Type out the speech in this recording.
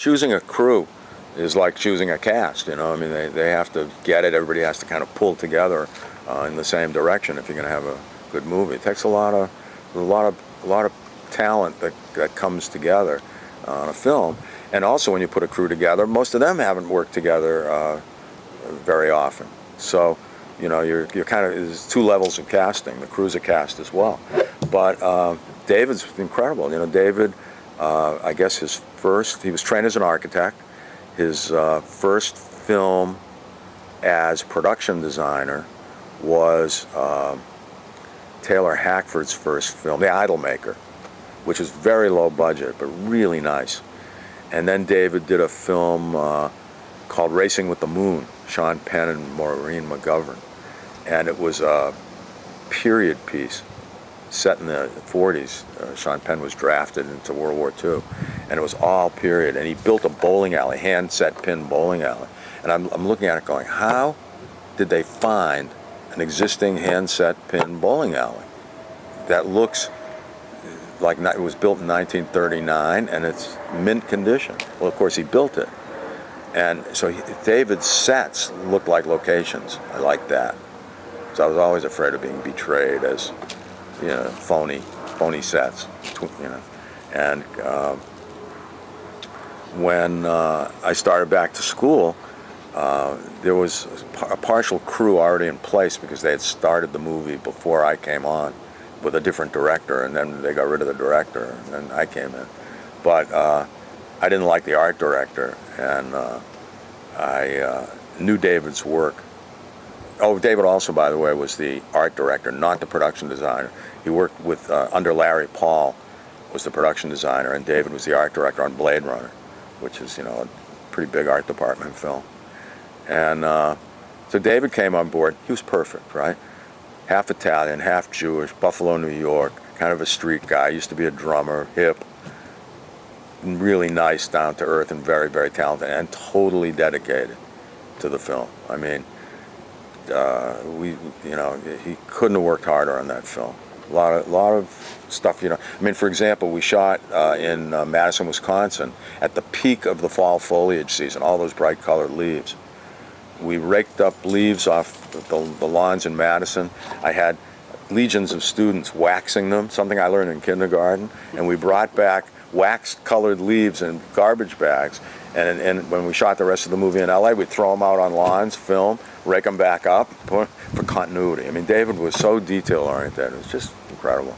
choosing a crew is like choosing a cast, you know. I mean, they have to get it. Everybody has to kind of pull together in the same direction if you're going to have a good movie. It takes a lot of talent that comes together on a film. And also, when you put a crew together, most of them haven't worked together very often. So, you know, you're kind of, there's two levels of casting. The crew's a cast as well. But David's incredible. You know, David, I guess he was trained as an architect. His first film as production designer was Taylor Hackford's first film, The Idolmaker, which was very low budget, but really nice. And then David did a film called Racing with the Moon, Sean Penn and Maureen McGovern. And it was a period piece set in the 40s. Sean Penn was drafted into World War II, and it was all period. And he built a bowling alley, hand-set pin bowling alley. And I'm looking at it going, how did they find an existing hand-set pin bowling alley that looks like it was built in 1939 and it's mint condition? Well, of course, he built it. And so David's sets looked like locations. I like that. So I was always afraid of being betrayed as, you know, phony sets, you know. And when I started back to school, there was a partial crew already in place because they had started the movie before I came on with a different director, and then they got rid of the director, and then I came in. But I didn't like the art director, and I knew David's work. Oh, David also, by the way, was the art director, not the production designer. He worked with, under Larry Paul, was the production designer, and David was the art director on Blade Runner, which is, you know, a pretty big art department film. And so David came on board. He was perfect, right? Half Italian, half Jewish, Buffalo, New York, kind of a street guy. Used to be a drummer, hip, really nice, down to earth, and very, very talented, and totally dedicated to the film. I mean, he couldn't have worked harder on that film. A lot of stuff, you know. I mean, for example, we shot in Madison, Wisconsin, at the peak of the fall foliage season, all those bright colored leaves. We raked up leaves off the lawns in Madison. I had legions of students waxing them, something I learned in kindergarten, and we brought back waxed colored leaves in garbage bags. And when we shot the rest of the movie in LA, we'd throw them out on lawns, film, rake them back up for continuity. I mean, David was so detail oriented. It was just incredible.